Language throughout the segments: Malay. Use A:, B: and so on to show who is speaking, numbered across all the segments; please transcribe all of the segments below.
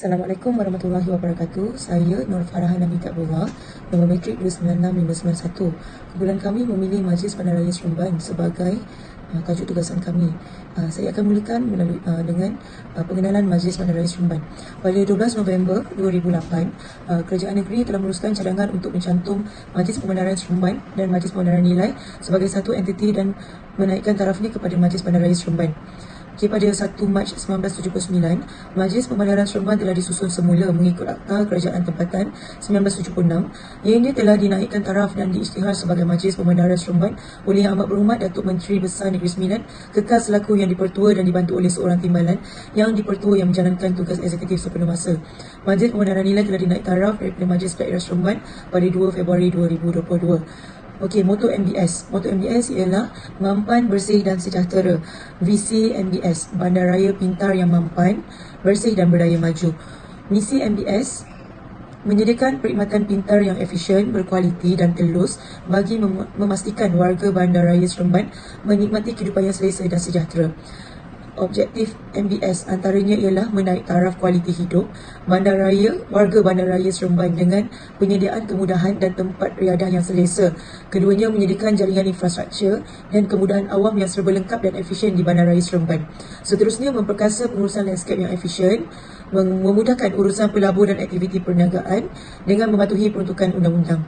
A: Assalamualaikum warahmatullahi wabarakatuh. Saya Nur Farahan Hamid Abdullah, nombor matrik 296-591. Kumpulan kami memilih Majlis Bandaraya Seremban sebagai tajuk tugasan kami. Saya akan mulakan dengan pengenalan Majlis Bandaraya Seremban. Pada 12 November 2008, Kerajaan Negeri telah meneruskan cadangan untuk mencantum Majlis Pembandaran Seremban dan Majlis Pembandaran Nilai sebagai satu entiti dan menaikkan tarafnya kepada Majlis Bandaraya Seremban. Pada 1 Mac 1979, Majlis Pembandaran Seremban telah disusun semula mengikut Akta Kerajaan Tempatan 1976. Ianya telah dinaikkan taraf dan diisytihar sebagai Majlis Pembandaran Seremban oleh Yang Amat Berhormat Datuk Menteri Besar Negeri Sembilan, kekal selaku Yang Dipertua dan dibantu oleh seorang timbalan Yang Dipertua yang menjalankan tugas eksekutif sepenuh masa. Majlis Pembandaran Nilai telah dinaik taraf daripada Majlis Daerah Seremban pada 2 Februari 2022. Moto MBS. Moto MBS ialah Mampan, Bersih dan Sejahtera. Visi MBS, Bandaraya Pintar yang Mampan, Bersih dan Berdaya Maju. Misi MBS, menyediakan perkhidmatan pintar yang efisien, berkualiti dan telus bagi memastikan warga Bandaraya Seremban menikmati kehidupan yang selesa dan sejahtera. Objektif MBS antaranya ialah menaik taraf kualiti hidup warga Bandaraya Seremban dengan penyediaan kemudahan dan tempat riadah yang selesa. Keduanya menyediakan jaringan infrastruktur dan kemudahan awam yang serba lengkap dan efisien di Bandaraya Seremban. Seterusnya, memperkasa pengurusan landscape yang efisien, memudahkan urusan pelabur dan aktiviti perniagaan dengan mematuhi peruntukan undang-undang.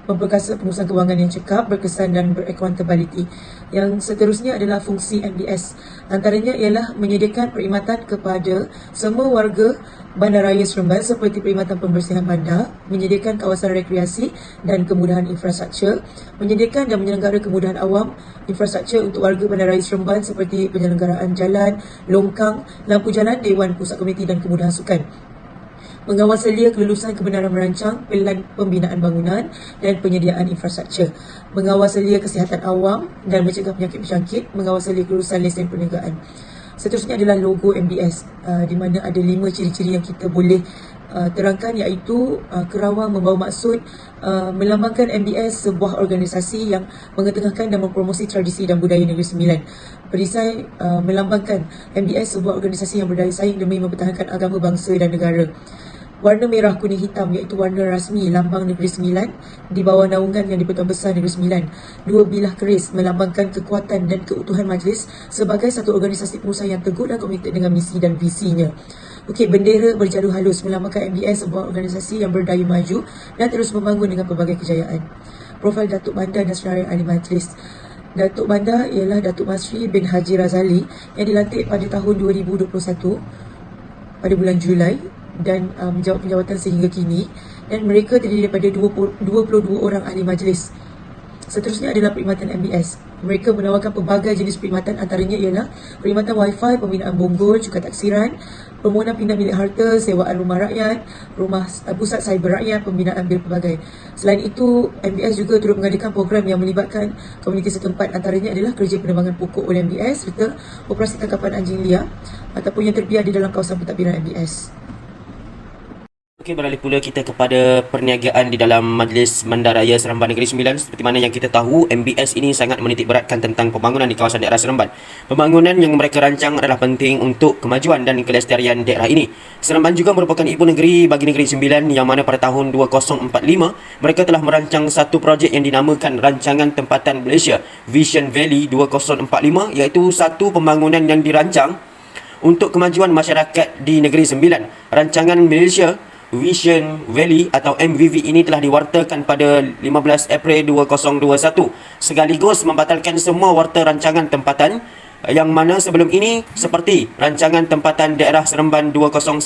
A: Memperkasa pengurusan kewangan yang cekap, berkesan dan beraccountability. Yang seterusnya adalah fungsi MBS. Antaranya ialah menyediakan perkhidmatan kepada semua warga Bandaraya Seremban seperti perkhidmatan pembersihan bandar, menyediakan kawasan rekreasi dan kemudahan infrastruktur, menyediakan dan menyelenggara kemudahan awam infrastruktur untuk warga Bandaraya Seremban seperti penyelenggaraan jalan, longkang, lampu jalan, dewan pusat komiti dan kemudahan sukan. Mengawal selia kelulusan kebenaran merancang, pelan pembinaan bangunan dan penyediaan infrastruktur. Mengawal selia kesihatan awam dan mencegah penyakit-penyakit. Mengawal selia kelulusan lesen perniagaan. Seterusnya adalah logo MBS, di mana ada 5 ciri-ciri yang kita boleh terangkan, iaitu kerawang membawa maksud melambangkan MBS sebuah organisasi yang mengetengahkan dan mempromosi tradisi dan budaya Negeri Sembilan. Perisai melambangkan MBS sebuah organisasi yang berdaya saing demi mempertahankan agama, bangsa dan negara. Warna merah, kuning, hitam iaitu warna rasmi lambang Negeri Sembilan di bawah naungan Yang di-Pertuan Besar Negeri Sembilan. 2 bilah keris melambangkan kekuatan dan keutuhan majlis sebagai satu organisasi pengusaha yang teguh dan komited dengan misi dan visinya. Bendera berjadu halus melambangkan MBS sebuah organisasi yang berdaya maju dan terus membangun dengan pelbagai kejayaan. Profil Datuk Bandar dan Senarai Ahli Majlis. Datuk Bandar ialah Datuk Masri bin Haji Razali yang dilantik pada tahun 2021 pada bulan Julai dan menjawab penjawatan sehingga kini, dan mereka terdiri daripada 22 orang ahli majlis. Seterusnya adalah perkhidmatan MBS. Mereka menawarkan pelbagai jenis perkhidmatan, antaranya ialah perkhidmatan wifi, pembinaan bonggol, cukai taksiran, permohonan pindah milik harta, sewaan rumah rakyat, pusat cyber rakyat, pembinaan bil pelbagai. Selain itu, MBS juga turut mengadakan program yang melibatkan komuniti setempat, antaranya adalah kerja penerbangan pokok oleh MBS serta operasi tangkapan anjing liar ataupun yang terbiar di dalam kawasan pentadbiran MBS.
B: Beralih pula kita kepada perniagaan di dalam Majlis Bandaraya Seremban Negeri Sembilan. Seperti mana yang kita tahu, MBS ini sangat menitik beratkan tentang pembangunan di kawasan daerah Seremban. Pembangunan yang mereka rancang adalah penting untuk kemajuan dan kelestarian daerah ini. Seremban juga merupakan ibu negeri bagi Negeri Sembilan, yang mana pada tahun 2045 mereka telah merancang satu projek yang dinamakan Rancangan Tempatan Malaysia Vision Valley 2045, iaitu satu pembangunan yang dirancang untuk kemajuan masyarakat di Negeri Sembilan. Rancangan Malaysia Vision Valley atau MVV ini telah diwartakan pada 15 April 2021 sekaligus membatalkan semua warta rancangan tempatan yang mana sebelum ini seperti Rancangan Tempatan Daerah Seremban 2015,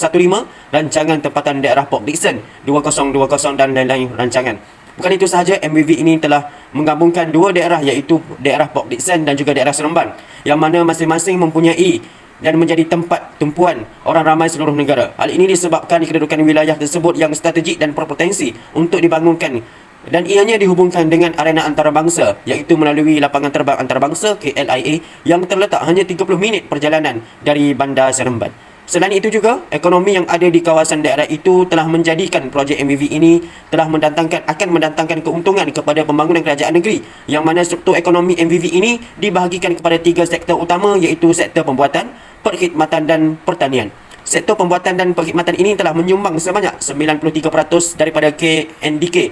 B: Rancangan Tempatan Daerah Port Dickson 2020 dan lain-lain rancangan. Bukan itu sahaja, MVV ini telah menggabungkan dua daerah, iaitu daerah Port Dickson dan juga daerah Seremban, yang mana masing-masing mempunyai dan menjadi tempat tumpuan orang ramai seluruh negara. Hal ini disebabkan kedudukan wilayah tersebut yang strategik dan berpotensi untuk dibangunkan, dan ianya dihubungkan dengan arena antarabangsa, iaitu melalui lapangan terbang antarabangsa KLIA yang terletak hanya 30 minit perjalanan dari Bandar Seremban. Selain itu juga, ekonomi yang ada di kawasan daerah itu telah menjadikan projek MVV ini akan mendatangkan keuntungan kepada pembangunan kerajaan negeri, yang mana struktur ekonomi MVV ini dibahagikan kepada 3 sektor utama, iaitu sektor pembuatan, perkhidmatan dan pertanian. sektor pembuatan dan perkhidmatan ini telah menyumbang sebanyak 93% daripada KNDK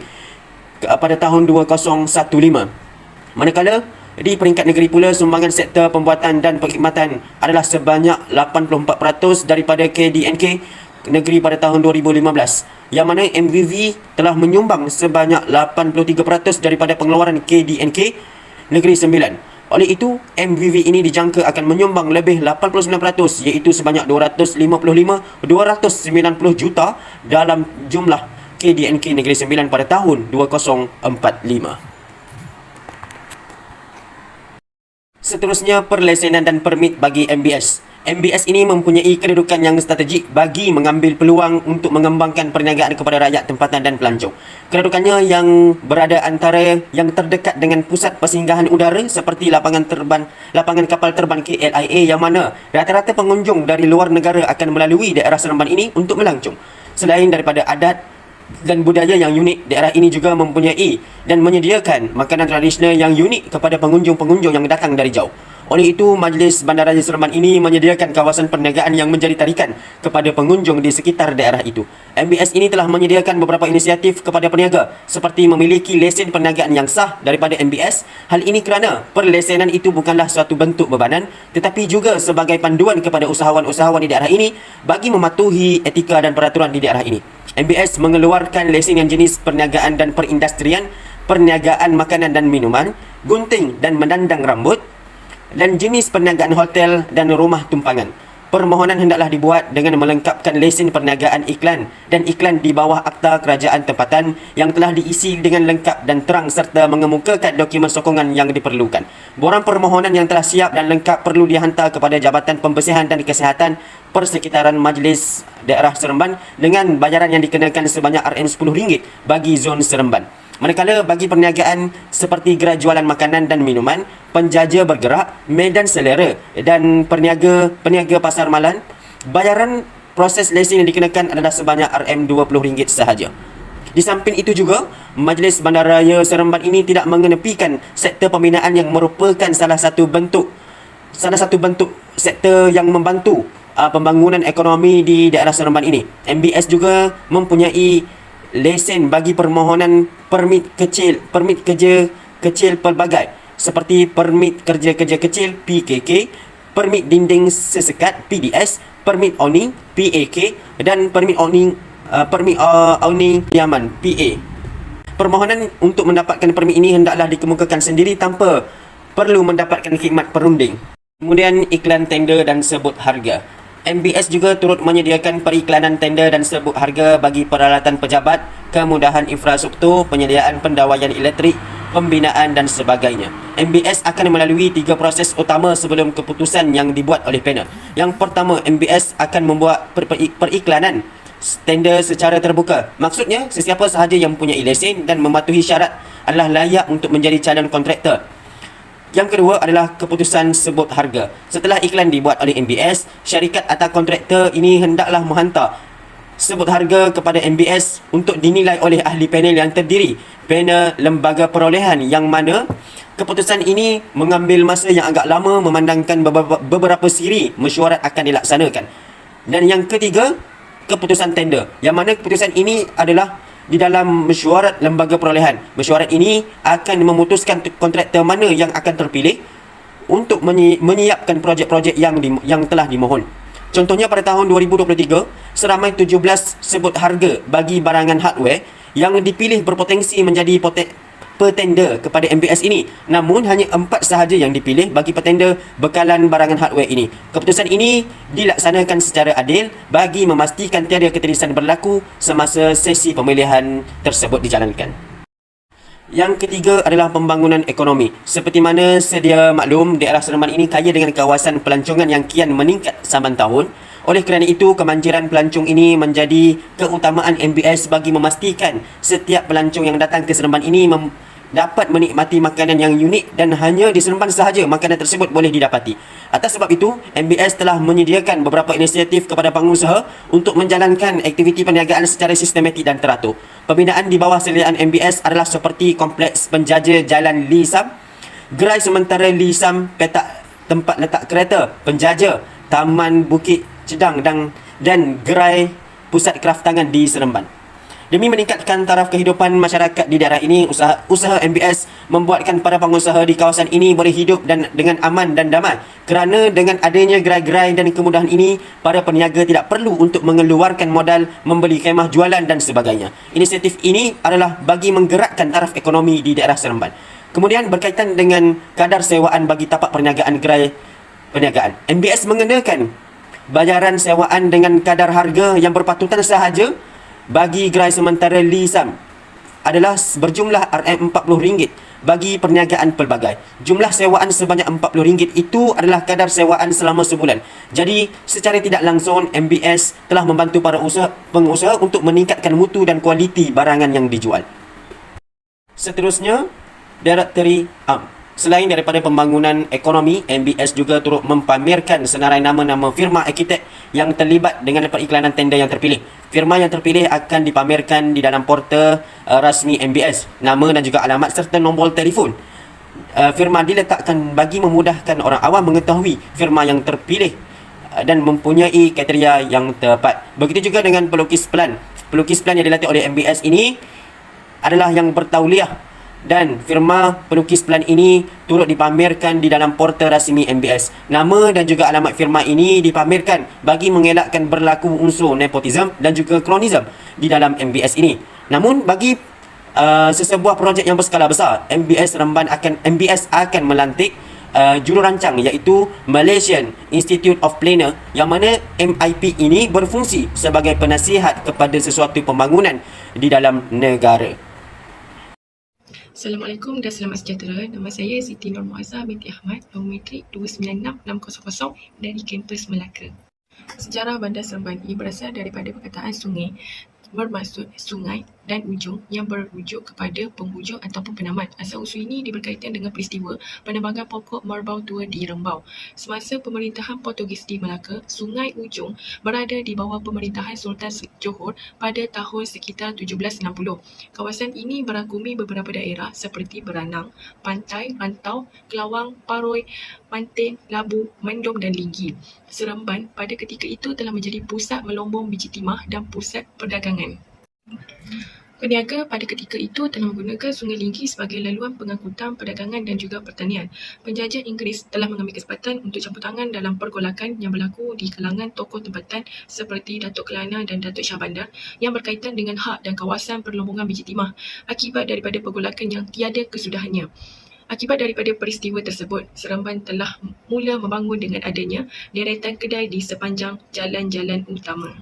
B: pada tahun 2015. Manakala di peringkat negeri pula, sumbangan sektor pembuatan dan perkhidmatan adalah sebanyak 84% daripada KDNK negeri pada tahun 2015, yang mana MVV telah menyumbang sebanyak 83% daripada pengeluaran KDNK negeri 9. Oleh itu, MVV ini dijangka akan menyumbang lebih 89%, iaitu sebanyak 290 juta dalam jumlah KDNK negeri 9 pada tahun 2045. Seterusnya, perlesenan dan permit bagi MBS. MBS ini mempunyai kedudukan yang strategik bagi mengambil peluang untuk mengembangkan perniagaan kepada rakyat tempatan dan pelancong. Kedudukannya yang berada antara yang terdekat dengan pusat persinggahan udara seperti lapangan kapal terbang KLIA, yang mana rata-rata pengunjung dari luar negara akan melalui daerah Seremban ini untuk melancong. Selain daripada adat dan budaya yang unik, daerah ini juga mempunyai dan menyediakan makanan tradisional yang unik kepada pengunjung-pengunjung yang datang dari jauh. Oleh itu, Majlis Bandaraya Seremban ini menyediakan kawasan perniagaan yang menjadi tarikan kepada pengunjung di sekitar daerah itu. MBS ini telah menyediakan beberapa inisiatif kepada peniaga seperti memiliki lesen perniagaan yang sah daripada MBS. Hal ini kerana perlesenan itu bukanlah suatu bentuk bebanan, tetapi juga sebagai panduan kepada usahawan-usahawan di daerah ini bagi mematuhi etika dan peraturan di daerah ini. MBS mengeluarkan lesen yang jenis perniagaan dan perindustrian, perniagaan makanan dan minuman, gunting dan menandang rambut, dan jenis perniagaan hotel dan rumah tumpangan. Permohonan hendaklah dibuat dengan melengkapkan lesen perniagaan iklan dan iklan di bawah Akta Kerajaan Tempatan yang telah diisi dengan lengkap dan terang serta mengemukakan dokumen sokongan yang diperlukan. Borang permohonan yang telah siap dan lengkap perlu dihantar kepada Jabatan Pembersihan dan Kesihatan Persekitaran Majlis Daerah Seremban dengan bayaran yang dikenakan sebanyak RM10 bagi zon Seremban. Manakala bagi perniagaan seperti gerai jualan makanan dan minuman, penjaja bergerak, medan selera dan peniaga pasar malam, bayaran proses lesen yang dikenakan adalah sebanyak RM20 sahaja. Di samping itu juga, Majlis Bandaraya Seremban ini tidak mengenepikan sektor pembinaan yang merupakan salah satu bentuk sektor yang membantu pembangunan ekonomi di daerah Seremban ini. MBS juga mempunyai lesen bagi permohonan permit kerja kecil pelbagai seperti permit kerja kecil PKK, permit dinding sesekat PDS, permit awning PAK dan permit awning diaman PA. Permohonan untuk mendapatkan permit ini hendaklah dikemukakan sendiri tanpa perlu mendapatkan khidmat perunding. Kemudian, iklan tender dan sebut harga. MBS juga turut menyediakan periklanan tender dan sebut harga bagi peralatan pejabat, kemudahan infrastruktur, penyediaan pendawaian elektrik, pembinaan dan sebagainya. MBS akan melalui 3 proses utama sebelum keputusan yang dibuat oleh panel. Yang pertama, MBS akan membuat periklanan tender secara terbuka. Maksudnya, sesiapa sahaja yang mempunyai lesen dan mematuhi syarat adalah layak untuk menjadi calon kontraktor. Yang kedua adalah keputusan sebut harga. Setelah iklan dibuat oleh MBS, syarikat atau kontraktor ini hendaklah menghantar sebut harga kepada MBS untuk dinilai oleh ahli panel yang terdiri panel lembaga perolehan, yang mana keputusan ini mengambil masa yang agak lama memandangkan beberapa siri mesyuarat akan dilaksanakan. Dan yang ketiga, keputusan tender, yang mana keputusan ini adalah di dalam mesyuarat lembaga perolehan. Mesyuarat ini akan memutuskan kontraktor mana yang akan terpilih untuk menyiapkan projek-projek yang telah dimohon. Contohnya, pada tahun 2023, seramai 17 sebut harga bagi barangan hardware yang dipilih berpotensi menjadi petender kepada MBS ini. Namun, hanya 4 sahaja yang dipilih bagi petender bekalan barangan hardware ini. Keputusan ini dilaksanakan secara adil bagi memastikan tiada ketirisan berlaku semasa sesi pemilihan tersebut dijalankan. Yang ketiga adalah pembangunan ekonomi. Seperti mana sedia maklum, daerah Seremban ini kaya dengan kawasan pelancongan yang kian meningkat saban tahun. Oleh kerana itu, kemanjiran pelancong ini menjadi keutamaan MBS bagi memastikan setiap pelancong yang datang ke Seremban ini dapat menikmati makanan yang unik dan hanya di Seremban sahaja makanan tersebut boleh didapati. Atas sebab itu, MBS telah menyediakan beberapa inisiatif kepada pengusaha untuk menjalankan aktiviti perniagaan secara sistematik dan teratur. Pembinaan di bawah seliaan MBS adalah seperti kompleks penjaja Jalan Lee Sam, gerai sementara Lee Sam, petak tempat letak kereta penjaja, Taman Bukit Cedang dan dan gerai pusat kraftangan di Seremban. Demi meningkatkan taraf kehidupan masyarakat di daerah ini, usaha MBS membuatkan para pengusaha di kawasan ini boleh hidup dengan aman dan damai. Kerana dengan adanya gerai-gerai dan kemudahan ini, para peniaga tidak perlu untuk mengeluarkan modal membeli kemah jualan dan sebagainya. Inisiatif ini adalah bagi menggerakkan taraf ekonomi di daerah Seremban. Kemudian berkaitan dengan kadar sewaan bagi tapak perniagaan gerai perniagaan, MBS mengenakan bayaran sewaan dengan kadar harga yang berpatutan sahaja bagi gerai sementara Lee Sam adalah berjumlah RM40 bagi perniagaan pelbagai. Jumlah sewaan sebanyak RM40 itu adalah kadar sewaan selama sebulan. Jadi, secara tidak langsung MBS telah membantu para pengusaha untuk meningkatkan mutu dan kualiti barangan yang dijual. Seterusnya, Directory Selain daripada pembangunan ekonomi, MBS juga turut mempamerkan senarai nama-nama firma arkitek yang terlibat dengan periklanan tender yang terpilih. Firma yang terpilih akan dipamerkan di dalam portal rasmi MBS, nama dan juga alamat serta nombor telefon. Firma diletakkan bagi memudahkan orang awam mengetahui firma yang terpilih dan mempunyai kriteria yang tepat. Begitu juga dengan pelukis plan. Pelukis plan yang dilatih oleh MBS ini adalah yang bertauliah, dan firma pelukis plan ini turut dipamerkan di dalam portal rasmi MBS. Nama dan juga alamat firma ini dipamerkan bagi mengelakkan berlaku unsur nepotisme dan juga kronisme di dalam MBS ini. Namun bagi sesebuah projek yang berskala besar, MBS akan melantik jururancang iaitu Malaysian Institute of Planner, yang mana MIP ini berfungsi sebagai penasihat kepada sesuatu pembangunan di dalam negara.
C: Assalamualaikum dan selamat sejahtera. Nama saya Siti Nur Muazzah binti Ahmad, nombor matrik 296600 dari kampus Melaka. Sejarah Bandar Seremban ini berasal daripada perkataan sungai, bermaksud sungai dan ujung yang berujuk kepada penghujung ataupun penamat. Asal-usul ini berkaitan dengan peristiwa penebangan pokok Merbau Tua di Rembau. Semasa pemerintahan Portugis di Melaka, Sungai Ujung berada di bawah pemerintahan Sultan Johor pada tahun sekitar 1760. Kawasan ini merangkumi beberapa daerah seperti Beranang, Pantai, Rantau, Kelawang, Paroi, Mantin, Labu, Mendom dan Ligi. Seremban pada ketika itu telah menjadi pusat melombong biji timah dan pusat perdagangan. Peniaga pada ketika itu telah menggunakan Sungai Ligi sebagai laluan pengangkutan perdagangan dan juga pertanian. Penjajah Inggeris telah mengambil kesempatan untuk campur tangan dalam pergolakan yang berlaku di kalangan tokoh tempatan seperti Datuk Kelana dan Datuk Shah Bandar yang berkaitan dengan hak dan kawasan perlombongan biji timah akibat daripada pergolakan yang tiada kesudahannya. Akibat daripada peristiwa tersebut, Seremban telah mula membangun dengan adanya deretan kedai di sepanjang jalan-jalan utama.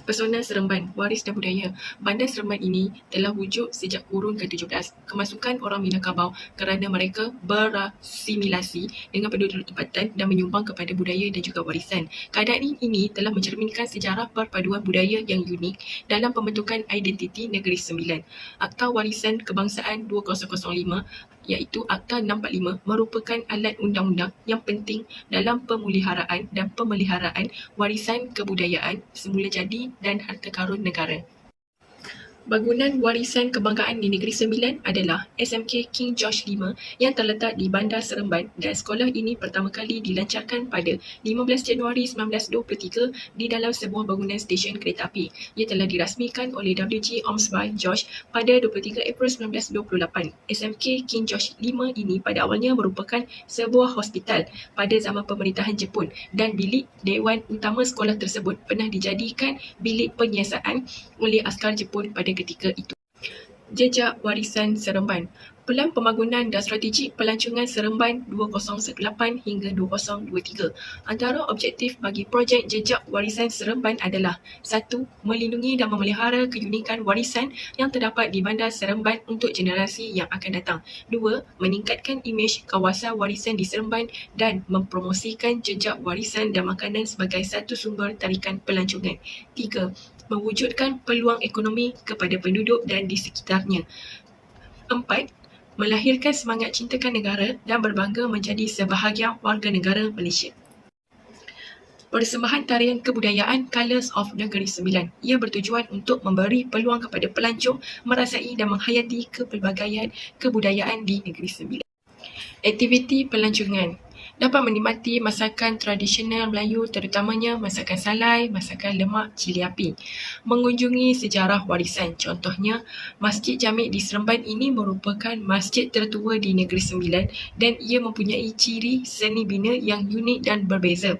C: Pesona Seremban, waris dan budaya. Bandar Seremban ini telah wujud sejak kurun ke-17. Kemasukan orang Minangkabau kerana mereka berasimilasi dengan penduduk tempatan dan menyumbang kepada budaya dan juga warisan. Keadaan ini telah mencerminkan sejarah perpaduan budaya yang unik dalam pembentukan identiti Negeri Sembilan. Akta Warisan Kebangsaan 2005 iaitu Akta 645 merupakan alat undang-undang yang penting dalam pemeliharaan dan pemeliharaan warisan kebudayaan semula jadi dan harta karun negara. Bangunan warisan kebanggaan di Negeri Sembilan adalah SMK King George V yang terletak di Bandar Seremban, dan sekolah ini pertama kali dilancarkan pada 15 Januari 1923 di dalam sebuah bangunan stesen kereta api. Ia telah dirasmikan oleh W.G. Ormsby George pada 23 April 1928. SMK King George V ini pada awalnya merupakan sebuah hospital pada zaman pemerintahan Jepun, dan bilik Dewan Utama sekolah tersebut pernah dijadikan bilik penyiasatan oleh askar Jepun pada ketika itu. Jejak warisan Seremban. Pelan pembangunan dan strategik pelancongan Seremban 2018 hingga 2023. Antara objektif bagi projek Jejak Warisan Seremban adalah 1. Melindungi dan memelihara keunikan warisan yang terdapat di Bandar Seremban untuk generasi yang akan datang. 2. Meningkatkan imej kawasan warisan di Seremban dan mempromosikan jejak warisan dan makanan sebagai satu sumber tarikan pelancongan. 3. Mewujudkan peluang ekonomi kepada penduduk dan di sekitarnya. 4. Melahirkan semangat cintakan negara dan berbangga menjadi sebahagian warga negara Malaysia. Persembahan tarian kebudayaan Colours of Negeri Sembilan. Ia bertujuan untuk memberi peluang kepada pelancong merasai dan menghayati kepelbagaian kebudayaan di Negeri Sembilan. Aktiviti pelancongan. dapat menikmati masakan tradisional Melayu terutamanya masakan salai, masakan lemak cili api. Mengunjungi sejarah warisan, contohnya Masjid Jamik di Seremban ini merupakan masjid tertua di Negeri Sembilan dan ia mempunyai ciri seni bina yang unik dan berbeza.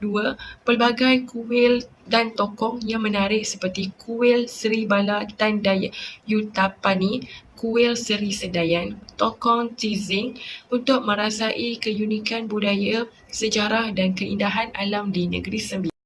C: 2. Pelbagai kuil dan tokoh yang menarik seperti Kuil Seri Bala Tan Dayutapani, Kuil Seri Sedayan, Tokong Tizing untuk merasai keunikan budaya, sejarah dan keindahan alam di Negeri Sembilan.